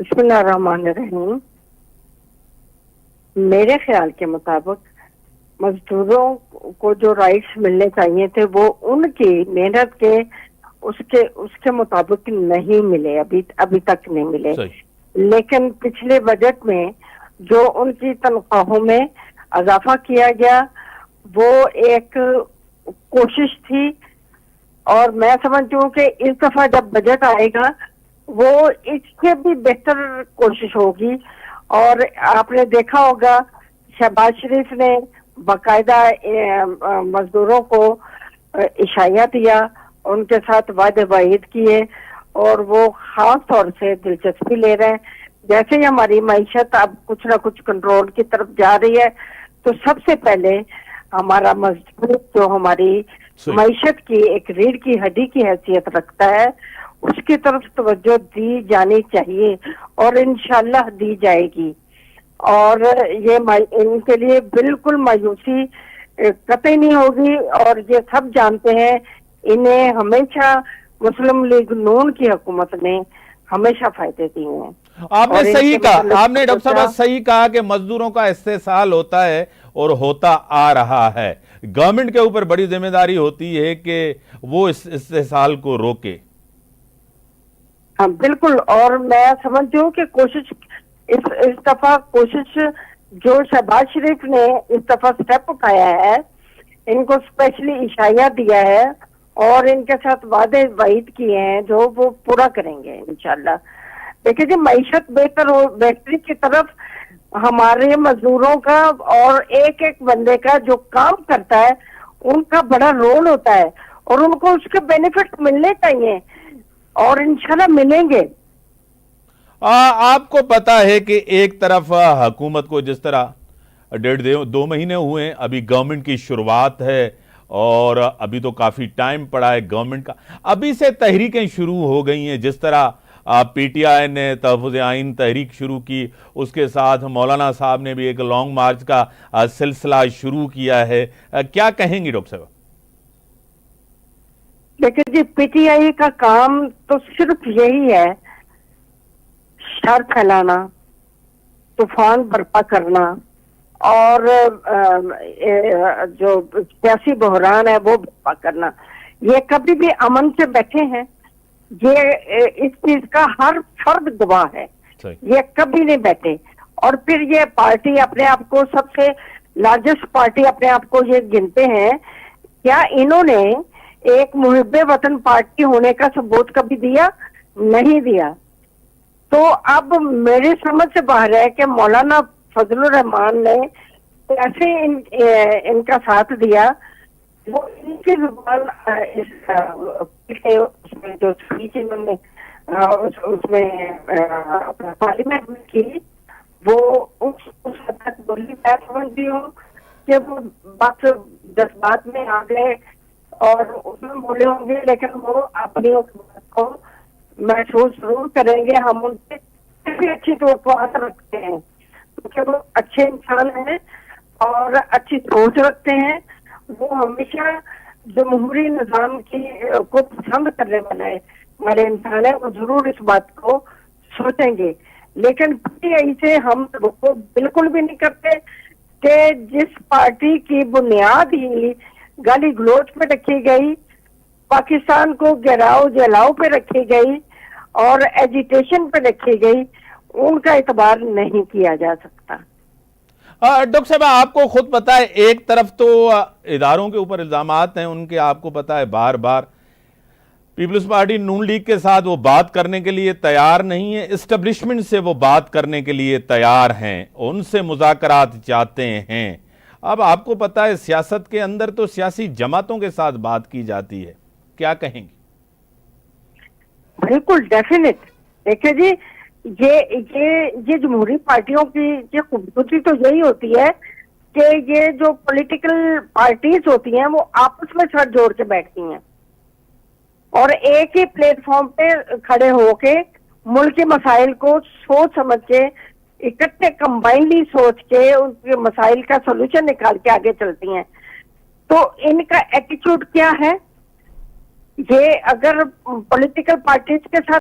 بسم اللہ الرحمن الرحیم. میرے خیال کے مطابق مزدوروں کو جو رائٹس ملنے چاہیے تھے وہ ان کی محنت کے اس کے مطابق نہیں ملے، ابھی تک نہیں ملے. لیکن پچھلے بجٹ میں جو ان کی تنخواہوں میں اضافہ کیا گیا وہ ایک کوشش تھی، اور میں سمجھتی ہوں کہ اس دفعہ جب بجٹ آئے گا وہ اس سے بھی بہتر کوشش ہوگی. اور آپ نے دیکھا ہوگا شہباز شریف نے باقاعدہ مزدوروں کو عشایہ دیا، ان کے ساتھ وعدے وعید کیے، اور وہ خاص طور سے دلچسپی لے رہے ہیں. جیسے ہی ہماری معیشت اب کچھ نہ کچھ کنٹرول کی طرف جا رہی ہے تو سب سے پہلے ہمارا مزدور جو ہماری معیشت کی ایک ریڑھ کی ہڈی کی حیثیت رکھتا ہے اس کی طرف توجہ دی جانی چاہیے، اور انشاءاللہ دی جائے گی. اور یہ ان کے لیے بالکل مایوسی قطعی نہیں ہوگی، اور یہ سب جانتے ہیں انہیں ہمیشہ مسلم لیگ نون کی حکومت نے ہمیشہ فائدے دیے ہیں. آپ نے صحیح کہا، آپ نے ڈاکٹر صاحب صحیح کہا کہ مزدوروں کا استحصال ہوتا ہے اور ہوتا آ رہا ہے. گورنمنٹ کے اوپر بڑی ذمہ داری ہوتی ہے کہ وہ اس استحصال کو روکے. ہاں بالکل، اور میں سمجھتی ہوں کہ کوشش اس دفعہ کوشش جو شہباز شریف نے اس دفعہ سٹیپ اٹھایا ہے، ان کو اسپیشلی عشایہ دیا ہے اور ان کے ساتھ وعدے وعید کیے ہیں جو وہ پورا کریں گے انشاءاللہ. دیکھیں جی، معیشت بہتری کی طرف ہمارے مزدوروں کا اور ایک ایک بندے کا جو کام کرتا ہے ان کا بڑا رول ہوتا ہے، اور ان کو اس کے بینیفٹ ملنے چاہیے اور انشاءاللہ ملیں گے. آپ کو پتا ہے کہ ایک طرف حکومت کو جس طرح 1.5-2 مہینے ہوئے ہیں، ابھی گورنمنٹ کی شروعات ہے اور ابھی تو کافی ٹائم پڑا ہے گورنمنٹ کا. ابھی سے تحریکیں شروع ہو گئی ہیں، جس طرح پی ٹی آئی نے تحفظ آئین تحریک شروع کی، اس کے ساتھ مولانا صاحب نے بھی ایک لانگ مارچ کا سلسلہ شروع کیا ہے. کیا کہیں گی ڈاکٹر صاحب؟ لیکن جی پی ٹی آئی کا کام تو صرف یہی ہے، شر پھیلانا، طوفان برپا کرنا، اور جو سیاسی بحران ہے وہ برپا کرنا. یہ کبھی بھی امن سے بیٹھے ہیں، یہ اس چیز کا ہر فرد گواہ ہے. یہ کبھی نہیں بیٹھے، اور پھر یہ پارٹی اپنے آپ کو سب سے لارجسٹ پارٹی اپنے آپ کو یہ گنتے ہیں. کیا انہوں نے ایک محب وطن پارٹی ہونے کا ثبوت کبھی دیا؟ نہیں دیا. تو اب میری سمجھ سے باہر ہے کہ مولانا فضل الرحمان نے کیسے ان کا ساتھ دیا. وہ ان کی زبان اس میں جو اسپیچ انہوں نے اس میں پارلیمنٹ میں کی، وہ اس حد تک بولی. میں سمجھتی ہوں کہ وہ بات جذبات میں آ گئے اور اس میں بولے ہوں گے، لیکن وہ اپنی حکومت کو محسوس ضرور کریں گے. ہم ان سے کافی اچھی توقعات رکھتے ہیں کیونکہ وہ اچھے انسان ہیں اور اچھی سوچ رکھتے ہیں. وہ ہمیشہ جمہوری نظام کو پسند کرنے والے انسان ہیں. وہ ضرور اس بات کو سوچیں گے، لیکن پی ٹی آئی سے ہم وہ بالکل بھی نہیں کرتے کہ جس پارٹی کی بنیاد ہی گالی گلوچ پہ رکھی گئی، پاکستان کو گراؤ جلاؤ پہ رکھی گئی اور ایجیٹیشن پہ رکھی گئی، ان کا اعتبار نہیں کیا جا سکتا. ڈاکٹر صاحب، آپ کو خود پتا ہے ایک طرف تو اداروں کے اوپر الزامات ہیں ان کے، آپ کو پتا ہے بار بار پیپلز پارٹی نون لیگ کے ساتھ وہ بات کرنے کے لیے تیار نہیں ہے، اسٹیبلشمنٹ سے وہ بات کرنے کے لیے تیار ہیں، ان سے مذاکرات چاہتے ہیں. اب آپ کو پتا ہے سیاست کے اندر تو سیاسی جماعتوں کے ساتھ بات کی جاتی ہے، کیا کہیں گی؟ بالکل ڈیفینیٹ. دیکھیں جی، یہ جمہوری پارٹیوں کی یہ خوبصورتی تو یہی ہوتی ہے کہ یہ جو پولیٹیکل پارٹیز ہوتی ہیں وہ آپس میں سر جوڑ کے بیٹھتی ہیں اور ایک ہی پلیٹ فارم پہ کھڑے ہو کے ملکی مسائل کو سوچ سمجھ کے اکٹھے کمبائنلی سوچ کے ان کے مسائل کا سولوشن نکال کے آگے چلتی ہیں. تو ان کا ایٹیچیوڈ کیا ہے؟ یہ اگر پولیٹیکل پارٹیز کے ساتھ